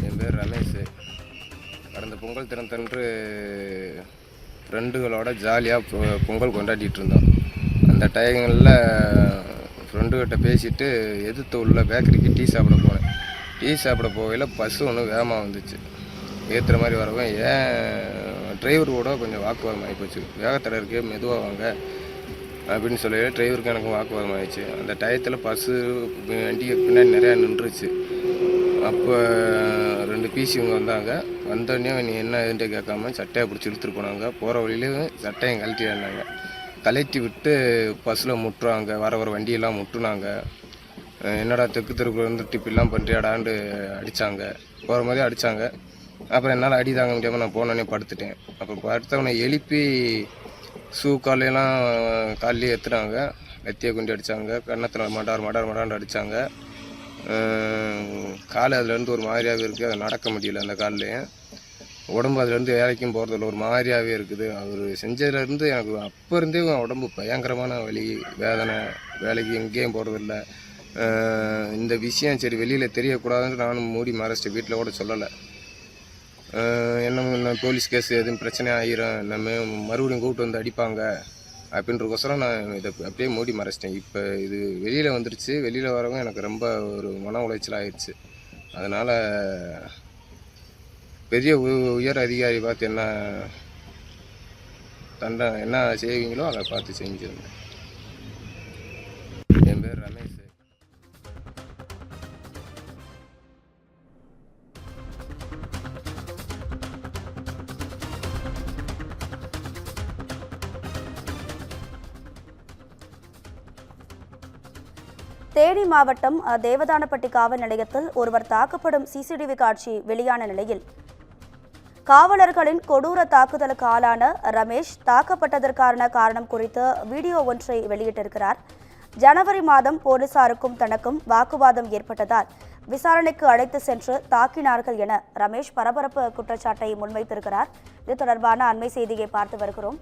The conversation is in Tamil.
என் பேர் ரமேஷ். கடந்த பொங்கல் தினத்தன்று ஃப்ரெண்டுகளோட ஜாலியாக பொங்கல் கொண்டாடிட்டு இருந்தோம். அந்த டைங்களில் ஃப்ரெண்டுகிட்ட பேசிட்டு எதிர்த்து உள்ள பேக்கரிக்கு டீ சாப்பிட போனேன். டீ சாப்பிட போகையில் பஸ்ஸு ஒன்று வேகமாக வந்துச்சு. ஏற்றுற மாதிரி வரவும் டிரைவர் கூட கொஞ்சம் வாக்குவாதம் ஆகிப்போச்சு. வேகத்தில் இருக்கே மெதுவாக வாங்க அப்படின்னு சொல்லி டிரைவருக்கு எனக்கும் வாக்குவாதம் ஆகிடுச்சு. அந்த டயத்தில் பஸ்ஸு வண்டிக்கு பின்னாடி நிறையா நின்றுச்சு. அப்போ 2 பிசிவங்க வந்தாங்க. வந்தோடனே நீ என்ன எதுன்ட்டு கேட்காம சட்டையை பிடிச்சி இழுத்துட்டு போனாங்க. போகிற வழியிலே சட்டையை கழட்டி வந்தாங்க. கழட்டி விட்டு பஸ்ஸில் முட்டுறாங்க. வர வண்டியெல்லாம் முட்டுனாங்க. என்னடா தெற்கு தெருக்கு வந்து டிப்பெல்லாம் பண்ணுறியாடான்னு அடித்தாங்க. போகிற மாதிரி அடித்தாங்க. அப்புறம் என்னால் அடி தாங்க முடியாமல் நான் போனோடனே படுத்துட்டேன். அப்போ படுத்தவனை எழுப்பி காலிலே ஏற்றுனாங்க. கத்தியை கொண்டு அடித்தாங்க. கன்னத்தில் மடார் அடித்தாங்க. கால் அதுலேருந்து ஒரு மாதிரியாகவே இருக்குது. அதை நடக்க முடியல. அந்த கால்லையும் உடம்பு அதுலேருந்து வேலைக்கும் போகிறதில்ல, ஒரு மாதிரியாகவே இருக்குது. அவர் செஞ்சதுலேருந்து எனக்கு அப்போ இருந்தே உடம்பு பயங்கரமான வலி, வேதனை. வேலைக்கு எங்கேயும் போகிறதில்ல. இந்த விஷயம் சரி வெளியில் தெரியக்கூடாதுன்னு நானும் மூடி மறைச்சிட்டு வீட்டில் கூட சொல்லலை. என்ன போலீஸ் கேஸ் எதுவும் பிரச்சனை ஆகிரும், நம்ம மறுபடியும் கூப்பிட்டு வந்து அடிப்பாங்க அப்படின்றக்கோசரம் நான் இதை அப்படியே மூடி மறைச்சிட்டேன். இப்போ இது வெளியில் வந்துருச்சு. வெளியில் வரவும் எனக்கு ரொம்ப ஒரு மன உளைச்சல் ஆயிடுச்சு. அதனால் பெரிய உயர் அதிகாரி பார்த்து என்ன செய்வீங்களோ அதை பார்த்து செஞ்சுருங்க. என் பேர் ரமேஷ். தேனி மாவட்டம் தேவதானப்பட்டி காவல் நிலையத்தில் ஒருவர் தாக்கப்படும் சிசிடிவி காட்சி வெளியான நிலையில் காவலர்களின் கொடூர தாக்குதலுக்கு ஆளான ரமேஷ் தாக்கப்பட்டதற்கான காரணம் குறித்து வீடியோ ஒன்றை வெளியிட்டிருக்கிறார். ஜனவரி மாதம் போலீசாருக்கும் தனக்கும் வாக்குவாதம் ஏற்பட்டதால் விசாரணைக்கு அழைத்து சென்று தாக்கினார்கள் என ரமேஷ் பரபரப்பு குற்றச்சாட்டை முன்வைத்திருக்கிறார். இது தொடர்பான அண்மை செய்தியை பார்த்து வருகிறோம்.